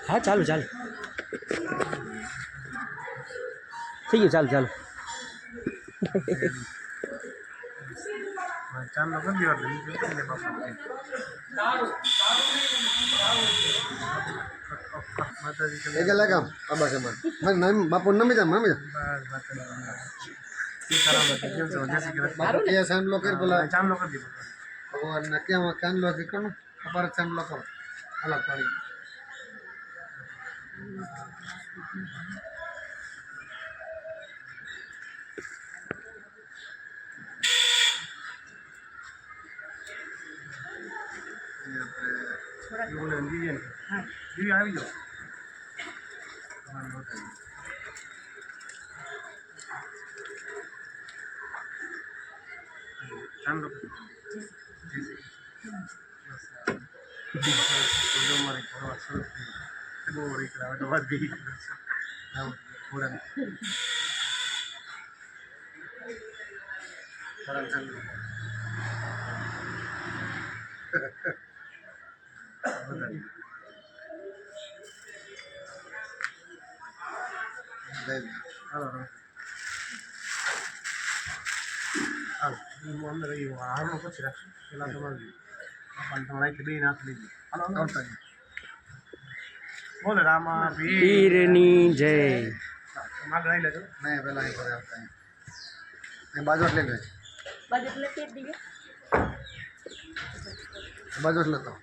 हाँ चालू चालू થઈ ગયું ચાલુ ચાલુ ચાલો કરી લગામ બાબા છે બાપુ નમી જા મમી જા ચાંદલો કરી પેલા ચાંદલો કરી દીધો ભગવાન ને ક્યાં ચાંદલો કે કોણ ખબર ચાંદલો કરો અલગ પાડી દીવી આવી જાઓ ચાંદલો મારી ફરવા સરસ બહુ વળી કરાવે તો વાત ગઈ થોડા ચાંદલો અંદર હારનો પછી રાખશું પેલા તમારે તમારે બે નાખ લીધી આવતા બોલે રામા પીરની જય માગ લઈ લેજો નહીં પેલા અહીં પર આવતા અહીં બાજુ લઈ લે બાજુ લેતી દીવે બાજુ લેતો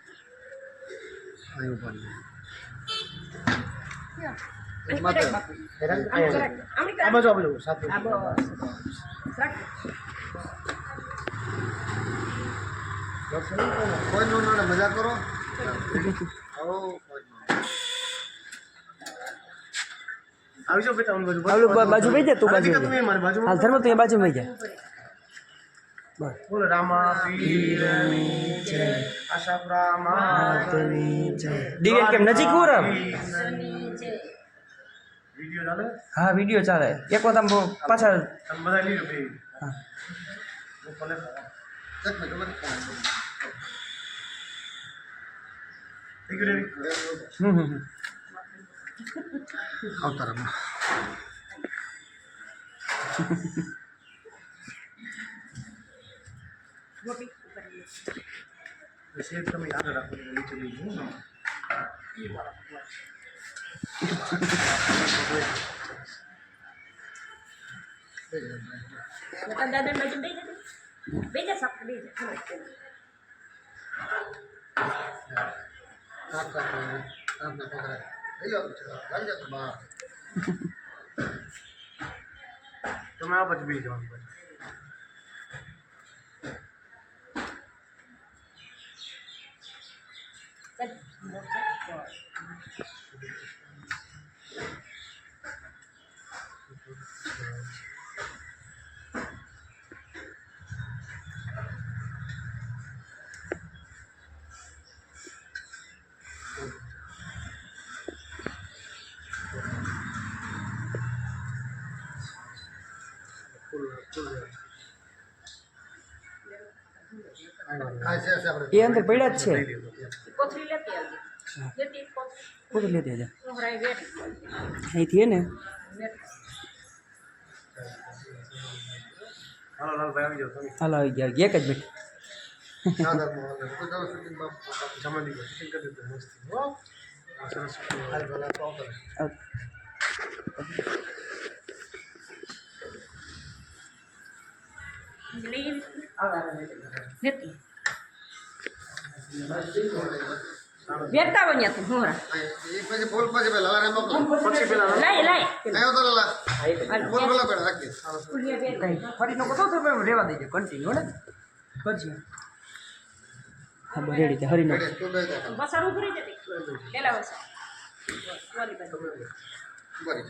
અહીં ઉપર આ બાજુ આપણે સાથે કોઈ નો મજા કરો આવી જાઓ બેટા બાજુ બાજુ વહી જાય તું બાજુ તમે મારી બાજુ હાલ ધર્મ તું બાજુ વહી જાય બોલો રામા પીરની જય આશા પ્રામાતની જય દિવ્ય કેમ નજીક હું રામ વિડિયો ચાલે હા વિડીયો ચાલે એક વાર તમે પાછા તમે બધા લીધો બે હા ભલે એક મિનિટ થઈ ગયું રેડી આવતા રમા સેજ તમે યાદ રાખો નીચે લઈ જવું દાદા બાજુ બે જા સપ બે તમે આ પછી બે જવાનું પછી એ અંદર પડ્યા જ છે કોથરી લેતી આવજે લેતી પૂરી લેતી જા કોહરાઈ વેટ અહીંથી હે ને હાલો લાલભાઈ આવી જાઓ તમે હાલ આવી ગયા એક જ મિનિટ જમાડી ગયો શૂટિંગ કરી દીધું મસ્ત હો સરસ હાલ ભલા તો આવતા લેતી વેટતા બન્યા તું હોરા પછી બોલ પછી પેલા લારા મોકલો પછી પેલા લાય લાય આયો તો લાલા બોલ બોલા પેલા રાખી ઉલિયા બે ફરી નો કહો તો રેવા દેજો કન્ટિન્યુ ને પછી હા રેડી છે હરી નો તું બે બસાર ઉભરી જતી પેલા બસાર વાલી બાજુ બરી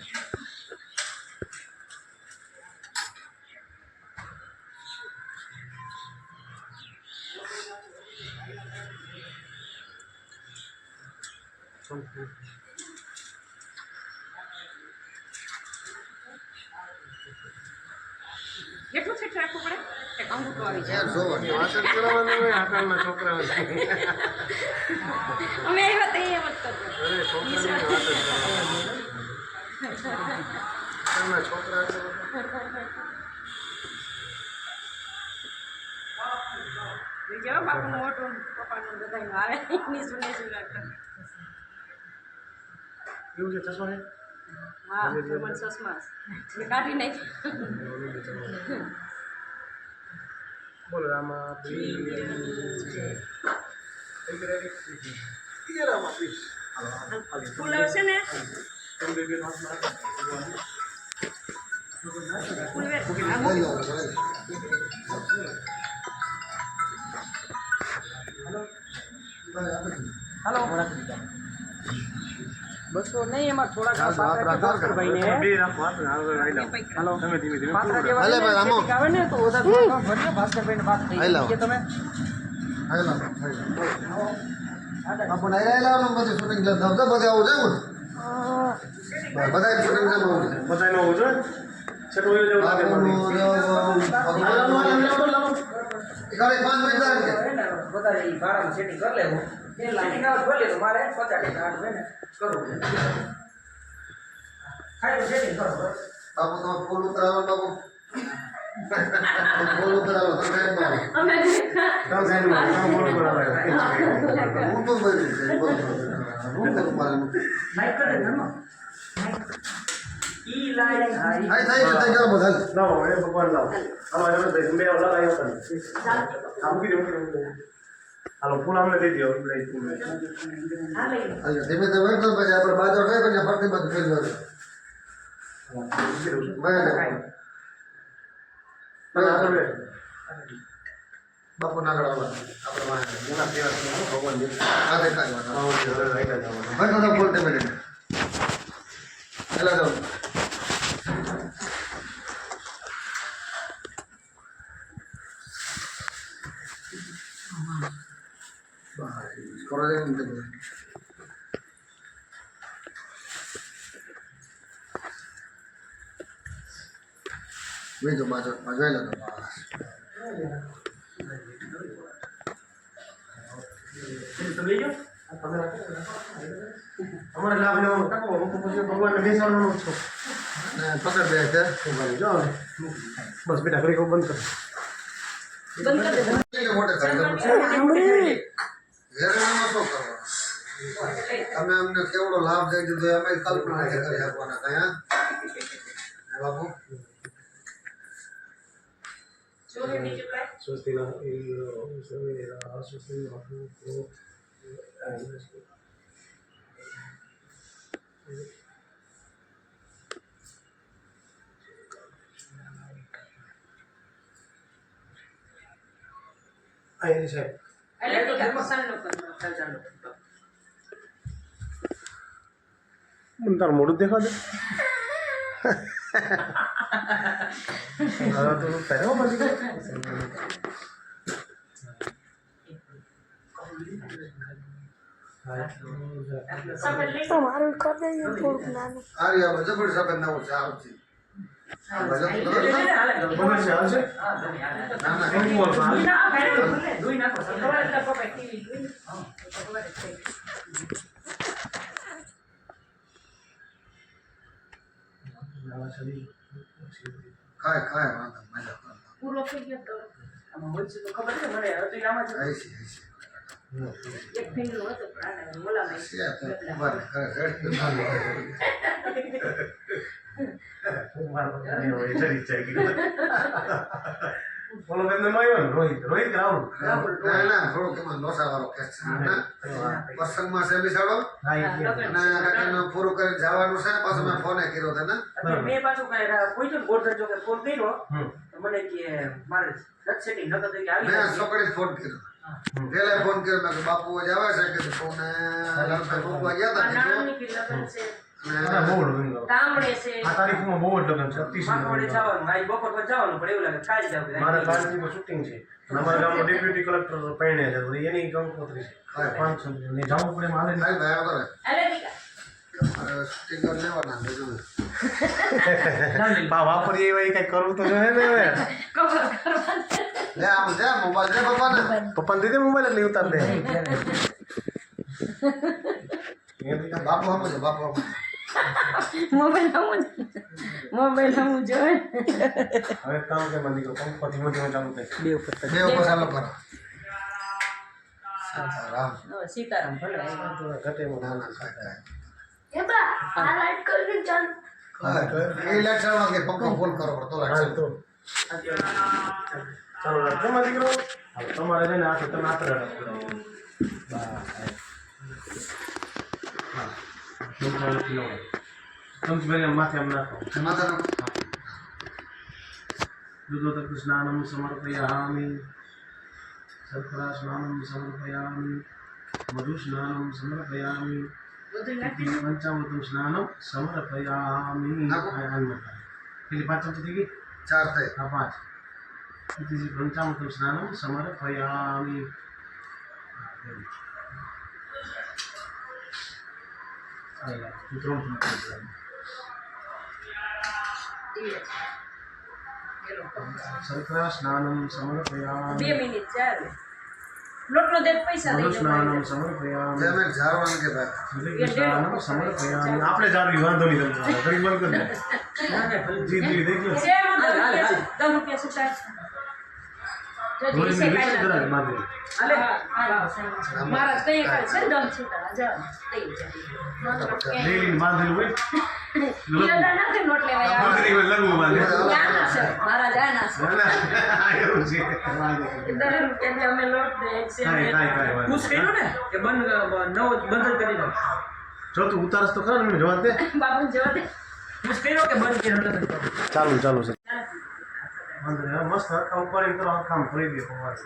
કેટલું સેટ રાખવું પડે અંગૂઠો આવી જાય. યાર જોવાની વાસણ કરાવવાનું હોય આકારના છોકરાઓ અમે આવ્યા તો એમ જ કરતા. અરે છોકરાને વાત જ કરવાની. આકારના છોકરા છે બીજો બાપુનું મોટું પપ્પાનું બધાયનું આવે એની સુને સુના. એવું છે ચશ્મા છે હા મને ચશ્મા મેં કાઢી નાખી. બોલો રામા રામા પ્લીઝ ફૂલ આવશે ને ફૂલ વેર લઈ લો લઈ લો. હાલો બસો નહીં એમાં થોડાક ભાઈને બે રાખો હાથ આગળ આવી જાઓ. હાલો તમે ધીમે ધીમે પાત્રા પૂરું જેવા હાલે ભાઈ, આમાં. આવે ને તો ઓધા થોડા ભરીએ ભાસ્કરભાઈને વાત થઈ હાલો. કે તમે હાઈ લો બાપુ નહીં રહેલા બધું શૂટિંગ ધબધબ બધે આવું છે ને બધા શૂટિંગ છે બહુ બધાને હોવું જોઈએ છેટો હોય જેવું લાગે મને. એકાડે 5 મિનિટ લાગે કે બધા એ ભાડામાં સેટિંગ કરી લેવું સેટિંગ આવે કરી લેવું મારે 50 ટકા આડું હોય ને કરવું ખાલી સેટિંગ કરો બાપુ તમે ફૂલ ઉતરાવો બાપુ ફૂલ ઉતરાવો તો કાંઈ ના આવે. અમે કામ સાઈડમાં કામ બોલો બરાબર હું તો બધું છે હું તો મારે લાઈક કરે ઘરમાં ઈ લાઈક હાઈ થઈ ગયો બધા લાવો એ ભગવાન લાવો હાલો એમ જ બે ઓલા લાવ્યો તને આમ મૂકી દે હાલો ફૂલ અમને દઈ દો લઈ ફૂલ હા લઈ હાલો ધીમે ધીમે તો પછી આપણે બાજુ થાય પછી ફરતી બાજુ ફેર જાય બાપુ ના ગળાવા આપણે વાંહે એના પેલા ભગવાન દે આ દેખાય વાત આવો છે હવે રાઈટ જવાનું ભાઈ તો બોલતે મિનિટ હેલો જાઓ બાય કરો દે ને वे जो बाजू बाजू लगा बस તમે લઈ જાઓ અમારે લાભ લેવાનો કાકો હું તો પછી ભગવાનને બેસાડવાનો જ છું ને પકડ દે છે જાઓ ને બસ બેટા ઘરે બંધ કર બંધ કરી દે. કે મોટે કરી દે હેરાનમાં શું કરવાનું તમે અમને કેવડો લાભ દઈ દીધો અમે કલ્પના નથી કરી શકવાના કઈ હા હે બાપુ ચોરી બીજું કાંઈ? સ્વસ્તિના સ્વસ્તિના અહીં સાહેબ એટલે તો ઘરમાં સાંજનો કરવાનો. મને તારું મોઢું દેખા દે હા તો પહેરો પછી સફેદ લઈ લો. આર્યા જબર સબંધ ના ઓછા આવતી બગડ છે હાલ છે હા તમે હાલે ના ના એમ બોલ હાલ ના ભાઈ ભલે ધોઈ નાખો ખબર એટલે પપ્પાએ ટીવી જોઈ ને. તો ખબર જ થઈ. ખાય ખાય વાંધો મજા પૂરો થઈ ગયો તો આમાં વચ્ચે તો ખબર છે મને હતું આમાં જ આઈસી એક ફિંગર હતો પણ આને ઓલામાં બોલો બેન આવ્યો ને રોહિત રાહુલ ના ના થોડુંક એમાં લોસા વાળો કેસ છે પ્રસંગમાં છે બિસાડો હા એ અને કાકાનું પૂરું કરી જવાનું છે પાછો મેં ફોને કર્યો હતો ને અત્યારે મેં પાછું કઈ પૂછ્યું ને ગોરધન ચોકે ફોન કર્યો તો મને કે મારે નથી સેટિંગ નતો કે આવી મેં જાય. છોકરી ફોન કર્યો પેલા ફોન કર્યો મેં કીધું બાપુ જ આવે છે કે ફોને લાલભાઈ મૂકવા ગયા આ હતા નામની કે લગન છે બહુ લગ્ન ગામડે છે આ તારીખમાં બહુ જ લગ્ન છે માખવડે જવાનું આજ બપોર પર જવાનું પણ એવું લાગે કાલ જાવ મારા તારીખમાં શૂટિંગ છે અને અમારા ગામમાં ડેપ્યુટી કલેક્ટર પૈણે છે તો એની કંકોત્રી છે 500 ને જવું પડે મારે ભાઈ ભાઈ આવે અરે દીકા તમારે સ્ટીકર લેવાના છે જો બા વાપરીએ એવા કંઈક કરવું તો જોઈએ ને હવે કવર કરવાનું. લે આમ લે મોબાઈલ લે પપ્પાને પપ્પાને દીધે મોબાઈલ એટલે ઉતાર દે બાપુ સમજો બાપુ સમજો. મોબાઈલ હું જોઈ હવે કામ કે મંદી કો પંખો ધીમે ધીમે ચાલુ થાય બે ઉપર બે ઉપર ચાલો કરો રામ સીતારામ ભલે ઘટે એમાં ના ના કાંઈ એ લેક્ચરમાં કે પંખો ફૂલ કરો તો હા લાગશે તો ચાલો રાખજો માં દીકરો તમારે છે ને આ તો તમે આતરા રાખો માથે આમ નાખો માતાનો દૂધોતક સ્નાનમ સમર્પયામિ શર્કરા સ્નાનમ સમર્પયામિ મધુ સ્નાનમ સમર્પયામિ બધું નાખી પંચામૃતમ સ્નાનમ સમર્પયામિ પેલી પાંચ ચમચી થઈ ગઈ 4 થઈ હા પાંચ પંચામૃતમ સ્નાનમ સમર્પયામિ શર્કરા સ્નાનમ સમર્પયામિ 2 મિનિટ ચાલે લોટનો દે પૈસા મધુ લઈ સ્નાનમ સમર્પયામિ તમે ઝારવાનું કે ભાઈ સ્નાનમ સમર્પયામિ આપણે જાળવી વાંધો નહીં તમને ઘડી બંધ કરી દે જી દેખ લો છે ₹10 સુટાય રોજ ને વિચાર કરાય માગે અલે મારા તઈ કાલ છે દમ છૂટા જા તઈ જાય ડેલી બાંધેલું હોય ઈલા ના તે નોટ લેવાય બાંધેલી હોય લગવું બાંધે જાના છે મારા જાના છે એવું છે ₹10 અમે લોટ દે એક છે કાંઈ પુશ કર્યો ને કે બંધ નવો બંધ જ કરી દો જો તું ઉતારસ તો ખરા ને મને જવા દે બાપુ જવા દે પુશ કર્યો કે બંધ કર્યો એટલે ચાલુ ચાલુ છે વાંધો નહીં મસ્ત હરખા ઉપર એમ કરો હરખામ ફરી દે ભગવાન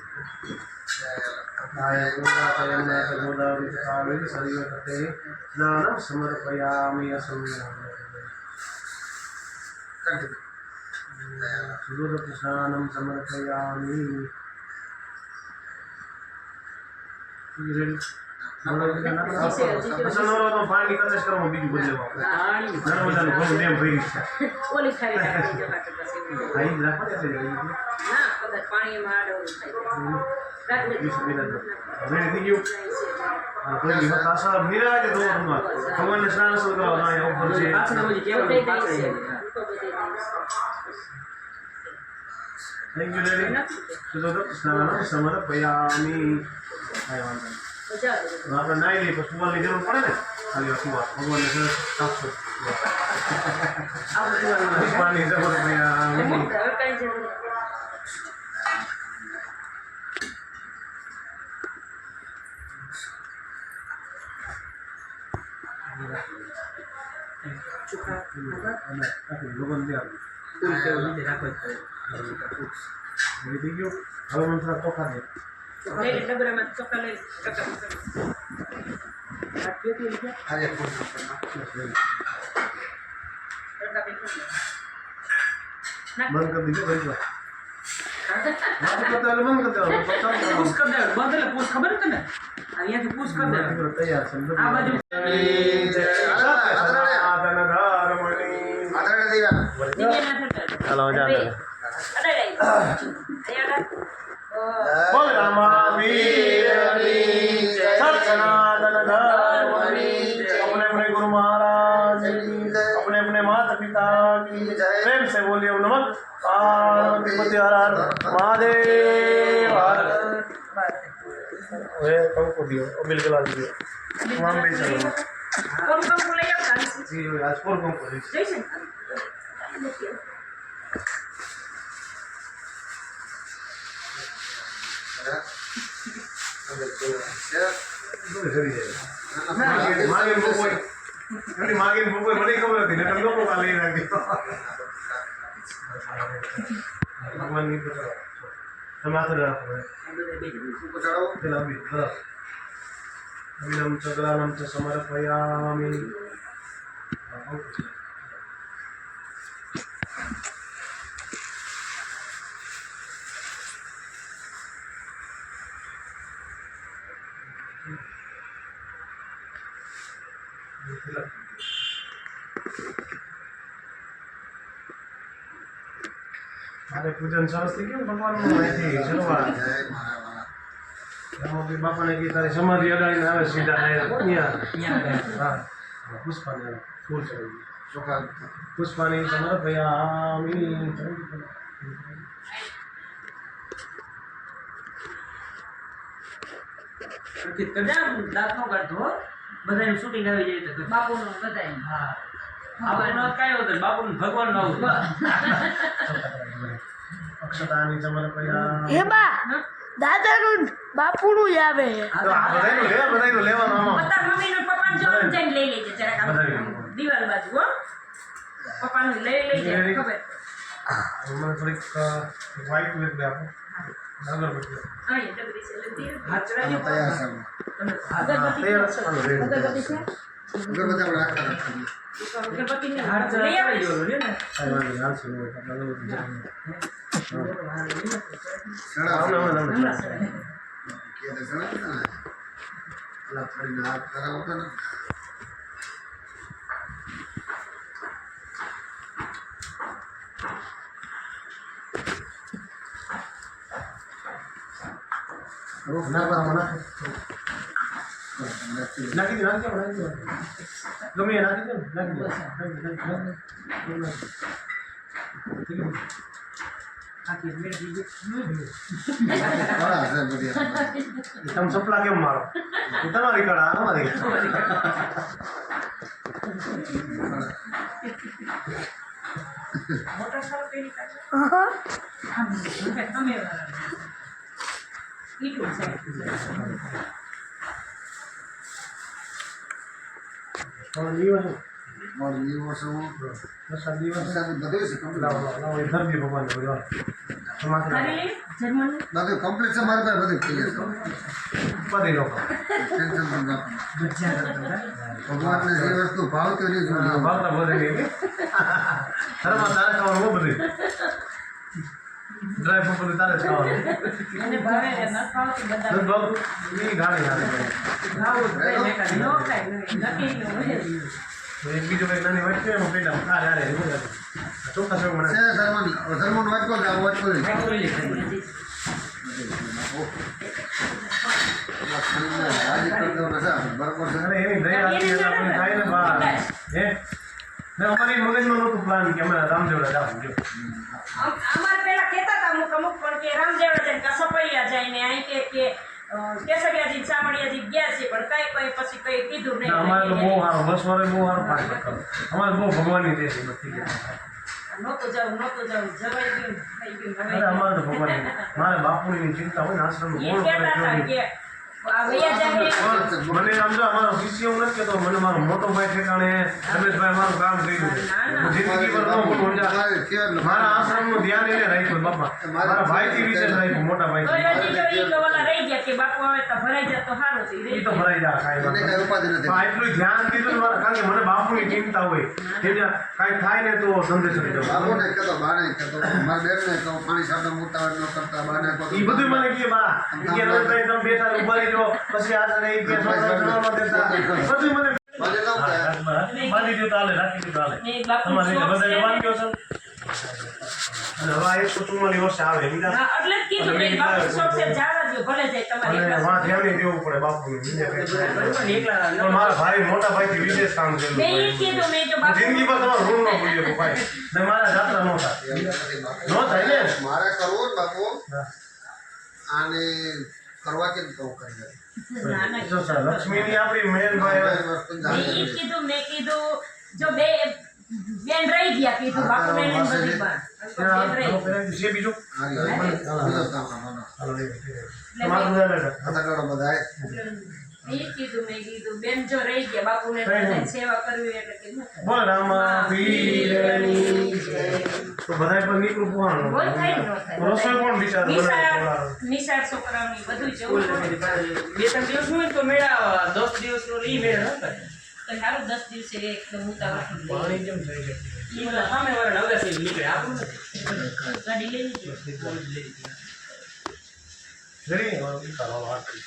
સ્નાનમ સમર્પયામિ સ્નાનમ સમર્પયામિ પાણી કદાચ કરો બીજું બદલવા નર્મદાનું ઘણું ડેમ ભરી છે ઓલી ખાઈ રાખી જો કાટે પછી ખાઈ રાખો એટલે ના કદાચ પાણીમાં આડો થાય રાખી દે રેડી થઈ ગયું કોઈ વખત આશા નિરાજે ધોરણમાં ભગવાનને સ્નાન શું કરવા ના ઉપર છે પાછળ ઓલી કેવલ પાછળ થેન્ક યુ રેડી સુદોદક સ્નાન સમર્પયામિ કાંઈ વાંધો નહીં આપણે નાઈ લઈએ પછી સુવારની જરૂર પડે ને ખાલી વાર સુવા ભગવાનને સરસ સાફ પાણી સમર્પયામિ ભગવાન દે રાખો થઈ ગયું હવે મને થોડા ચોખા દે લઈ ડબરામાં ચોખા લઈ ચોખા આજે ફૂલ બંધ કરી દીધું ભાઈ બંધ કરી દેવાનું પુશ કર દે બંધ એટલે પુશ ખબર છે ને અહીંયાથી પુશ કર દે તૈયાર છે આ બાજુ આદરણે દીવા ચાલો જા અરે બોલ રામાવીરની सनातन धर्म की अपने अपने गुरु महाराज की अपने अपने माता पिता की प्रेम से बोलिए ओम नमः पार्वती हर हर महादेव हर ओए कंको दियो और बिल्कुल आ दियो वहां पे चलो कम ले आओ जी आज पर कंको दी जैसे मागे મને ખબર હતી ને લોકો લઈ રાખી ભગવાન ની તમે હાથ રાખો પેલા બી અવિલમ ચક્રાનમ ચ સમર્પયામિ રાતે પૂજન સરસ થઈ ગયું ભગવાનનું અહીંથી શરૂઆત જય મારા વાલા. રામોજી બાપાને કહી તારી સમાધિ અડાડીને આવે સીધા ત્યાં અહીંયા હા પુષ્પાને ફૂલ ચડાવી ચોખા પુષ્પાની સમર્પયામિ અંકિત કરજા દાંત નો કાઢતો હો. બધાનું શૂટિંગ આવી જાય તો બાપુનો બધાય. હા બાપુનો કાંઈ હોતો બાપુનું ભગવાન નો આવું અક્ષતાની સમર્પયામિ હે બા દાદાનું બાપુનું જ આવે તો આ બધાયનું લેવાનું આમાં પપ્પા મમ્મીનું પપ્પાનું જોવાનું જઈને લઈ લેજે જરાક આમ બધાયનું. દિવાલ બાજુ હો પપ્પાનું લઈ લેજે ખબર મને થોડીક વ્હાઈટ વેટ આપો અગરબત્તી અહીંયા ડબરી છે લઈ હાથ ચડાવી તૈયાર છે તમે તૈયાર છે આનો રેડી અગરબત્તી છે અગરબત્તી આપણે રાખતા રાખીએ. અગરબત્તી ને હાથ લઈ ચડાવી આવીશ. ગયો ને કાંઈ વાંધો નહીં, હાલશે નહીં, આપણે અગરબત્તી જવાનું. સડા હમણાં. હમણાં સર. કે તે સડા હતા ને અલા થોડી હાથ કરાવો તો ને ના બરાબર નાખી દો ગમે એ નાખી દો ને નાખી દો આખી મેળવી ગઈ બરાબર છે બધી તમે સપલા કેમ મારો એ તમારી કળા અમારી મોટા સારું પેલી કાઢો. હા આમ અમે વાળા. એટલું છે. દિવસ મારું દિવસ હું દસ દિવસ વરસાદ બધું છે complete. લાવો લાવો એ ધરતી ભગવાન બધું સમાજ ખાલી લઈ જર્મન બધું complete છે મારી પાસે બધું clear છે. પતી લોકો Tension પણ ના કરો. ભજીયા કરતા ભગવાનને જે વસ્તુ ભાવતી હોય એ જ હું લેવું. ભાવતા બધે નહીં ધર્મ તારે ખાવાનું બહુ બધું ડ્રાય ફ્રૂટ બધું તારે જ ખાવાનું અને ભાવે ને ન ખાવતી બધા દૂધ ભાવ એ ગાડી ગાડી ખાવું જ કઈ મેકાડી નો ખાય નક્કી નો હોય. એક બીજું કંઈક નાની વાત છે એમાં પેલા ખા રે ચોખ્ખા સેવ મને છે સલમાન સલમાન વાટકો જ આવો વાટકો જ. માઇક્રોવેવ રાજી કરી દેવાના છે આપણે. બરાબર છે. અરે એની દયા હતી એટલે આપણે થાય ને બા હે ને અમારી મગજમાં નહોતું પ્લાન કે અમે રામદેવડા જાવું જો અમારે પેલા કહેતા હતા અમુક પણ કે રામદેવડા જાય કે સપૈયા જાય ને અહીં કે કેસરિયાજી ચામડિયાજી ગયા છે પણ કઈ પછી કઈ કીધું ના, અમારે તો બહુ નહીં સારું બસ વાળે બહુ સારું પાઠ કરતો અમારે બહુ ભગવાનની જય શ્રી બધી નહોતું જવું જવાઈ ગયું થઈ ગયું અરે અમારે તો ભગવાનની મારે બાપુની ચિંતા હોય ને આશ્રમનું એ કોણ કહેતા હતા કરે કે આ વૈયા જાય પણ મને સમજો અમારો શિષ્ય હું નથી કહેતો મને મારો મોટો ભાઈ ઠેકાણે રમેશભાઈ મારું કામ કર્યું છે હું જિંદગી પર ન ભૂલું સમજા તમારે કહેવાનું. મારા આશ્રમનું ધ્યાન એને રાખ્યું બાપા મારા ભાઈથી વિશેષ રાખ્યું મોટા તો ભાઈથી હજી તો ઈ તો ઓલા રહી ગયા કે બાપુ આવે તો ભરાઈ જાય તો સારું છે એ તો ભરાઈ જાય કાંઈ એને વાંધો કઈ ઉપાધિ નહીં. નથી. પણ આટલું ધ્યાન દીધું ને મારા કારણ કે મને બાપુની ચિંતા હોય કે જ્યાં કાંઈ થાય ને તો ધંધે ચડી જાઉં બાબુને કહેતો, બાને કહેતો, મારા બેનને કહું, પાણી સાટો મોટા ન કરતા, બાને કહું. એ બધું મને કહે બા કે રોજભાઈ તમે બેઠા ઉભા રહીજો પછી આ એ કે છોકરા દેતા બધું મને બાને ન કહે. બાંધી દો તાલે રાખી દો તાલે ને બાપુ તમારે શોખ બધા છે. બાંધ્યો છે અને હવે આ 144 વર્ષે આવે બીજા હા, એટલે જ કીધું કે બાપુ શોખ છે જાવા દ્યો, ભલે જાય તમારે અને એકલા. વાં ધ્યાન નહીં દેવું પડે બાપુનું બીજા કંઈ એકલા પણ મારા ભાઈ મોટા ભાઈથી વિશેષ કામ કરેલું મેં ઈ જ ભાઈ. કીધું મેં જો હું બાપુ જિંદગી પર તમારું ઋણ ન ભૂલ્યો ભાઈ ને મારા જાત્રા ન થાય એમ નથી બાપુ. ન થાય ને મારે કરવું ને બાપુ, હા. આને કરવા કેમ કહું કરી દે. ના, ના. જો સર લક્ષ્મીની આપણી મેન ભાઈ આ વસ્તુ મેં જાણી ઈ જ લેવી. કીધું મેં કીધું જો બેન રહી ગયા કીધું હા, બાપુ બેન પાસે બધી છે. બાર. ત્યાં બેન રહી. છે બીજું હા, લે. બીજો સામાન, હાલો લઈ લો. તમારું બધા લઈ લો. હથકડો બધાય. મેં ઈ જ કીધું મેં કીધું બેન જો રહી ગયા બાપુને બધાય સેવા કરવી એટલે કે ન થાય. બોલ રામા પીરની જય. તો બધાય પર નીકળું પોહાણું. બોલ થાય ને ન થાય. રસોઈ કોણ બિચારું બનાવે ખવડાવે? નિશાળ છોકરાઓની બધું જવું પડે. 2-3 દિવસ હોય તો મેળા 10 દિવસનો ઈ મેળા ન કરે તો સારું 10 દિવસે એકદમ ઉતાવળ પાણી કેમ થઈ શકે? ઈ પેલા સામે વાળા નવરાત્રી નીકળે આપણું નથી ગાડી લઈ લીધી. જરી, હવે ચાલો, વાત કરી.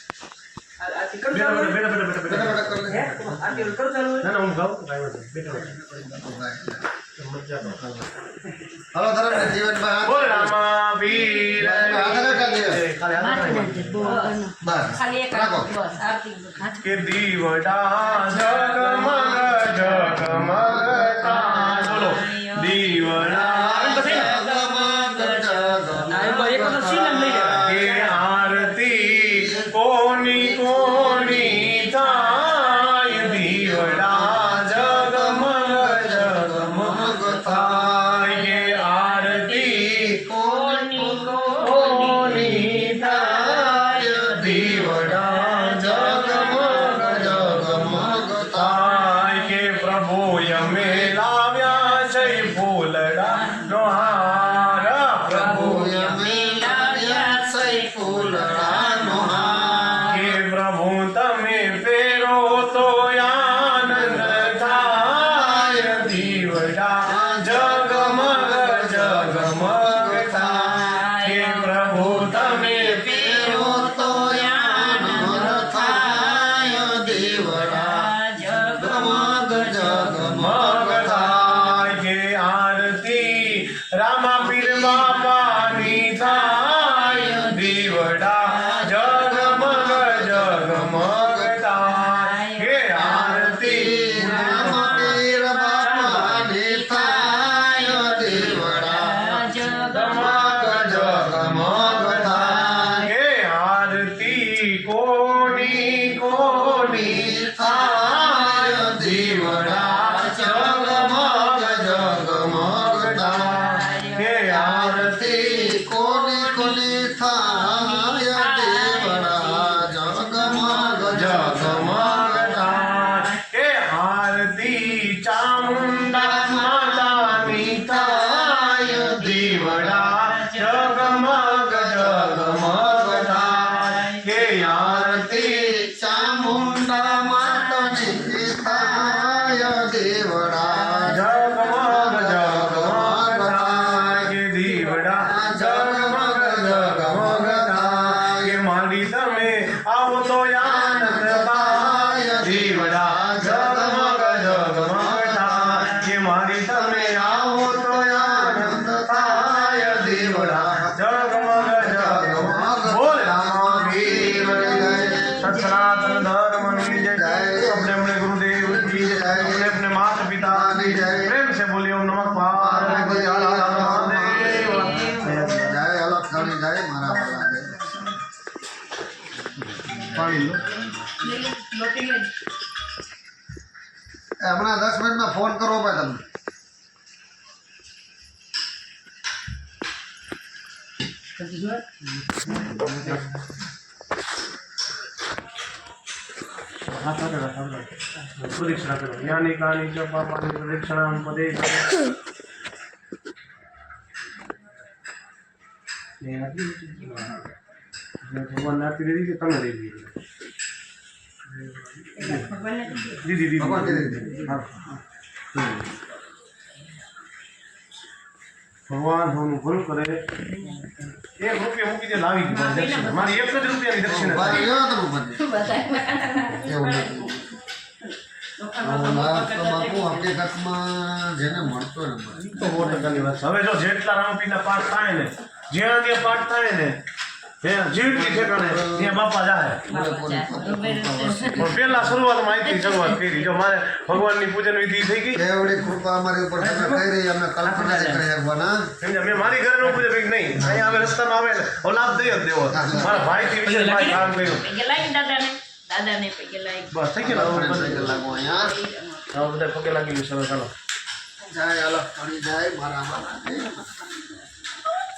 આથી બેટા, કરતા હોય બેટા, બેટા, બેટા, બેટા, બેટા. બરાબર કરી લે. હે આથી કરતા હોય ના, ના, હું ગાઉં. કાંઈ વાંધો નહીં. બેટા, બેટા. બધાય. હલો ધર્મ જીવનભાઈ બોલ રામાવીર આધાર કાર્ડ બસ ખાલી એક રાખો. બસ આરતી કે દીવડા જગમગ જગમગતા બોલો દીવડા કે આરતી કોની કોની થાય દીવડા જગમગ જગમગ થાય કે આરતી કોની થાય દીવડા જગમગ જગમગ થાય કે પ્રભુ અમે લાવ્યા છે ફૂલડા નો હાર પ્રભુ કે પ્રભુ તમે ફેરો તો આનંદ થાય દીવડા જગમગ જગમગ થાય કે પ્રભુ તમે ફેરો તો આનંદ થાય દીવડા જગમગ જગમગ થાય કે આરતી રામાપીર બાપાની થાય દીવડા જગમગ જગમગ થાય કે આરતી રામપીર બાપાની થાય દીવડા જગમગ જગમગ થાય કે આરતી કોની કોની થાય દીવડા જગમગ જગમગ થાય કે આરતી કોની કોની થાય દેવડા જગમગ જગમગ થાય કે આરતી ચામુંડા માતાની થાય દીવડા જગમગ જગમગ થાય કે આરતી ચામુંડા માતાની થાય દેવડા જગમગ જગમગ થાય કે દીવડા જગમગ જગમગ થાય કે માંડી તમે આવો તો આનંદ થાય દીવડા જગમગ જગમગ થાય કે માંડી તમે આવો તો આનંદ થાય દીવડા જગમગ જગમગ બોલ રામાવીર જય સત્સનાતન ધર્મની जय अपने अपने गुरुदेव की जय अपने अपने माता पिता की जय प्रेम से बोलिए ओम नमः पार्वती જય અલક્ષણી જય મારા વાલા જય. पानी लो હમણાં 10 મિનિટમાં ફોન કરો ભાઈ તમને प्रदक्षिणा करो यानी कानी च पापानि प्रदक्षिणां पदे भगवान आपकी दीदी के तम दे दी दीदी दीदी ભગવાન કીધી. हाँ ભગવાન હોનું ભલું કરે એક રૂપિયા મૂકી દે લાવી દીધા દક્ષિણા મારી એક જ રૂપિયાની દક્ષિણા ભાઈ લ્યો તમે મને. એવું નથી. લાભ તો બાપુ હકીકતમાં જેને મળતો હોય ને મળે. તો 100% વાત છે. હવે જો જેટલા રામપીરના પાઠ થાય ને જ્યાં ત્યાં પાઠ થાય ને ત્યાં જેટલી ઠેકાણે ત્યાં બાપા જાય પૂરેપૂરી પણ પહેલા શરૂઆતમાં અહીંથી શરૂઆત કરી જો મારે ભગવાનની પૂજન વિધિ થઈ ગઈ એવડી કૃપા અમારી ઉપર તમે કરી રહી અમને કલ્પના જ કરી શકવાના. સમજ્યા? મેં મારી ઘરે નું પૂજન કંઈક નહીં અહીંયા હવે રસ્તામાં આવે ને હવે લાભ દઈ જ દેવો મારા ભાઈથી વિશેષ ભાઈ કામ કર્યું પગે લાગી દાદાને પગે લાગી બસ થઈ ગયું ને? આપણે થઈ લાગો અહીંયા. હવે બધા પગે લાગી ગયું છે હવે ચાલો જય અલક્ષણી જય મારા વાલા જય.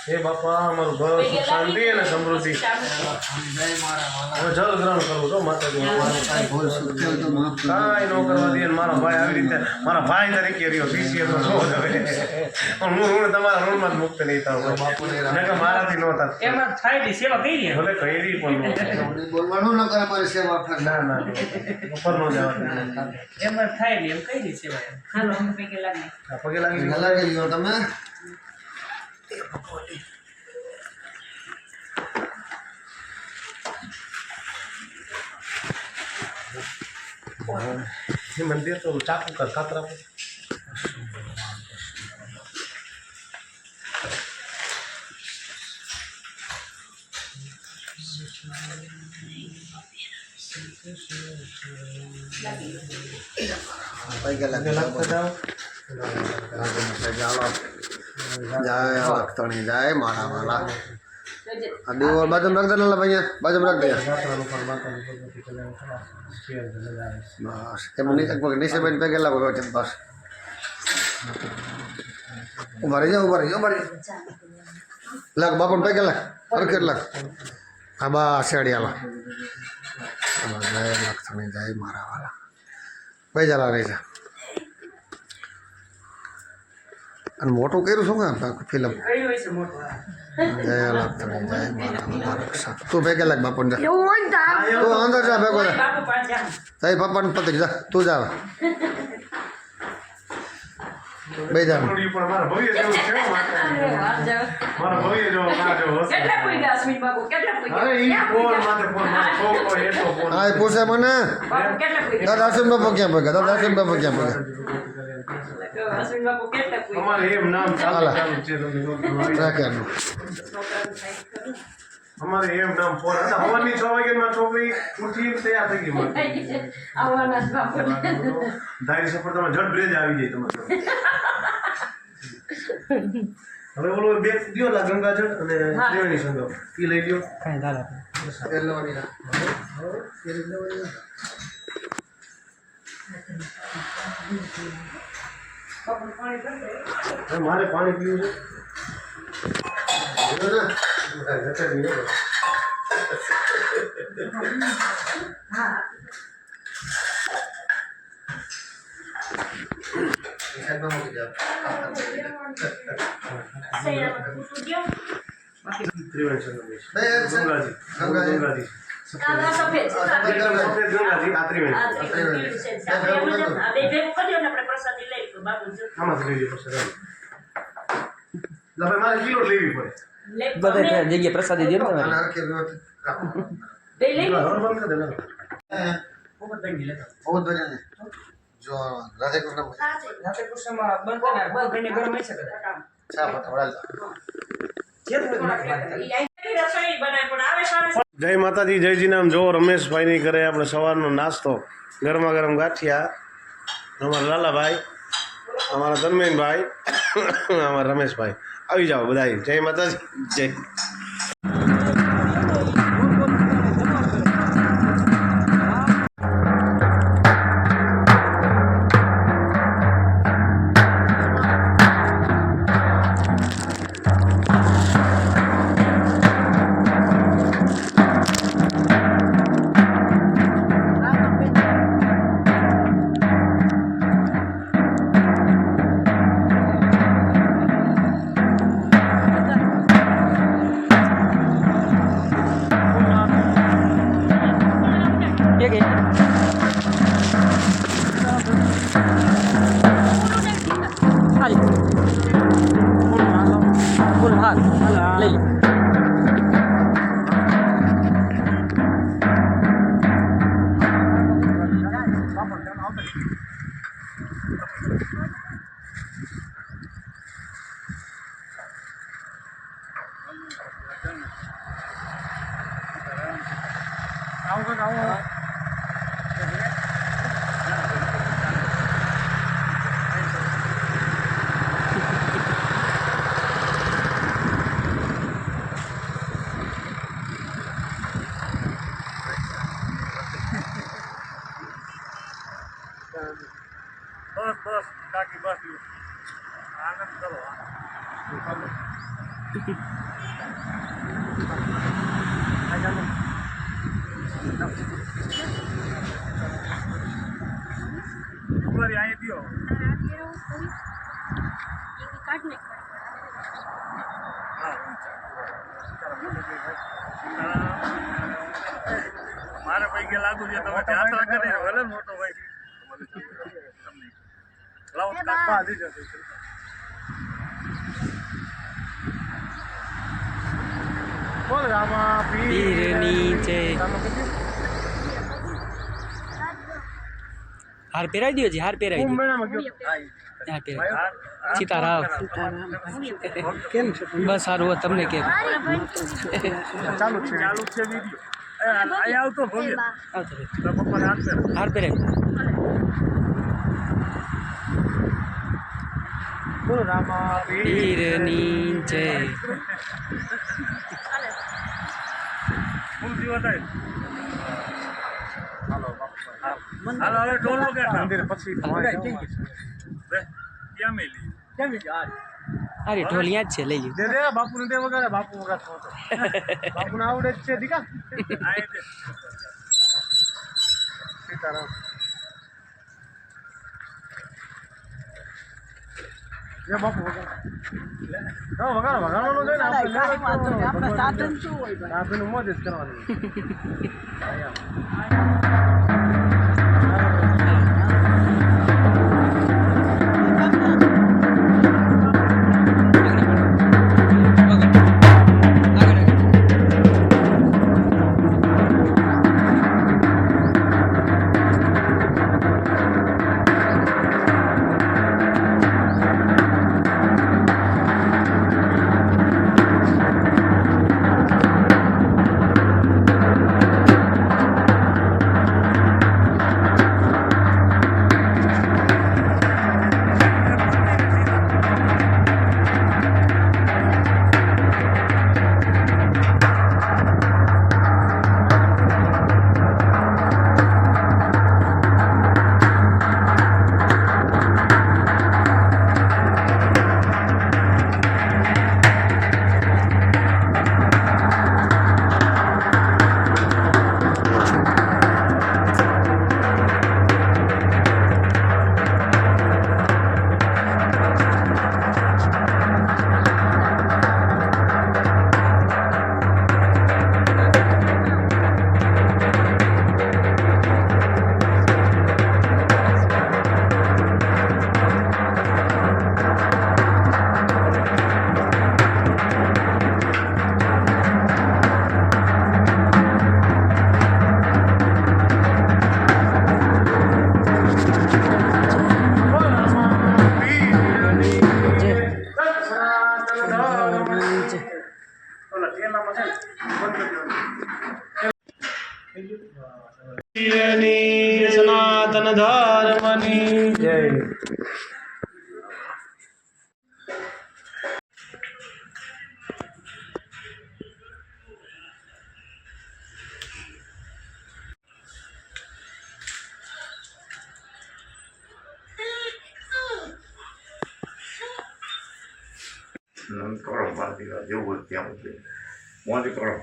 હે બાપા અમારું ઘર સુખ શાંતિ અને સમૃદ્ધિ જય મારા વાલા. હવે જલ ગ્રહણ કરવું છો માતાજી કાંઈ ભૂલ ચૂક થઈ હોય તો માફ કરજો. કાંઈ ન કરવા દે ને મારો ભાઈ આવી રીતે મારા ભાઈ તરીકે રહ્યો સીસીએમ નો શું હવે પણ હું તમારા ઋણમાં જ મુક્ત નહીં થાવ બાપુને ને કે મારાથી ન થાય એમાં થાય ની સેવા કરી ભલે કરી પણ ન થાય. રામ બોલવાનું ન કરે મારી સેવા ફેર. ના ના ઉપર ન જવા દે. એમાં થાય ને એમ કઈ સેવા હાલો અમે પગે લાગી આ પગે લાગી ગયું. લાગી ગયો તમે ये मंदिर तो चाकू का कातरा पे પૈકી લાગે જય લખતણી જય મારા વાલા આ દીવો બાજુમાં રાખ દે લાલા ભાઈ બાજુમાં રાખ દે બસ એમ નીચે નીચે બેન પૈકી લાગો બસ ઉભા રહી જાઓ લાગ બાપણ પૈકી લાગ અરે લાગ હા બસ શેડિયાલા જય લખતણી જય મારા વાલા ભાઈ ચાલા રહી જા અને મોટું કર્યું શું કામ ફિલ્મ જય લખતણી જય મારા તું ભેગે લાગ બાપુ જા એવું હોય ને તો તું અંદર જા ભેગો જા બાપુ પાછા તારી પપ્પાને પતિ જા તું જા બે જા પણ મારા ભવ્ય જેવું છે મારા ભવ્ય જેવો મારા જેવો હશે. કેટલા પૂગ્યા અશ્વિન બાપુ કેટલા પૂગ્યા અરે ઈ ફોન માથે ફોન મારો છોકરો એટલો ફોન હા એ પૂછે મને બાપુ કેટલા પૂગ્યા દાદા આસિમ બાપુ ક્યાં ભેગા દાદા આસિમ બાપુ ક્યાં ભેગા અશ્વિન બાપુ કેટલા પૂગ્યા અમારે એમ નામ ચાલુ હાલા. ચાલુ છે તમને રાખેલું છોકરાનું થાય ખરું. અમારે એમ નામ ફોન હતા હવાની 6 વાગે માં છોકરી ઉઠી તૈયાર થઈ ગઈ મારે આવવાના જ બાપુ ધારી સફર તમે જટ બ્રેજ આવી જાય તમારે હવે ઓલો બે દિયો લા ગંગાજળ અને ત્રિવેણી સંગમ ઈ લઈ લ્યો કાંઈ દાદા પહેલવાની ના હવે મારે પાણી પીવું છે ત્રિવેણી સંગમ ગંગાજી ગંગાજી સફેદ સફેદ ગંગાજી આ ત્રિવેણી આમાંથી લઈ લ્યો પછી હવે મારે કિલો લેવી પડે બધા જગ્યાએ પ્રસાદી દે ને તમે નારકે વ્યવસ્થિત રાખો હવે બંધ કરી દે ને બહુ બધા ને જો રાધે કૃષ્ણ રાતે કૃષ્ણમાં બંધ કરે બહુ ઘણી ગરમ હશે કદાચ ચા પતવડા જય માતાજી જય જી નામ જો રમેશભાઈની ઘરે આપણે સવારનો નાસ્તો ગરમા ગરમ ગાંઠિયા અમારા લાલાભાઈ અમારા ધર્મેનભાઈ અમારા રમેશભાઈ આવી જાઓ બધા જય માતાજી જય મારે પૈકી લાગુ છે તમે યાત્રા કરી ભલે મોટો ભાઈ લાવો કાપા દીધો બોલ રામા પીર નીચે હાર પહેરાવી દો જી હાર પહેરાવી દો મેળામાં ગયો હાર પહેરાવી સીતારામ કેમ છે બસ સારું હોય તમને કેમ ચાલુ છે વિડીયો અહીંયા આવતો ભવ્ય આવતો રે. તો પપ્પાને હાથ પહેરે. હાર પહેરે બોલો રામા પીરની જય ફૂલ જીવો થાય. હાલો હવે ઢોલ વગાડ. મંદિર પછી ક્યાં મેલી અરે ઢોલ યાં જ છે લઈ લ્યો દે દે બાપુને દે વગાડે બાપુ વગાડતો હતો બાપુને આવડે જ છે દીકા આય દે. સીતારામ જે બાપુ વગાડો હા વગાડો વગાડવાનું જોઈએ ને આપણે સાધન શું હોય સાધન મોજ જ કરવાની સનાતન ધર્મની જય કરો ભારતી જેવું હોય ત્યાં મોજ કરો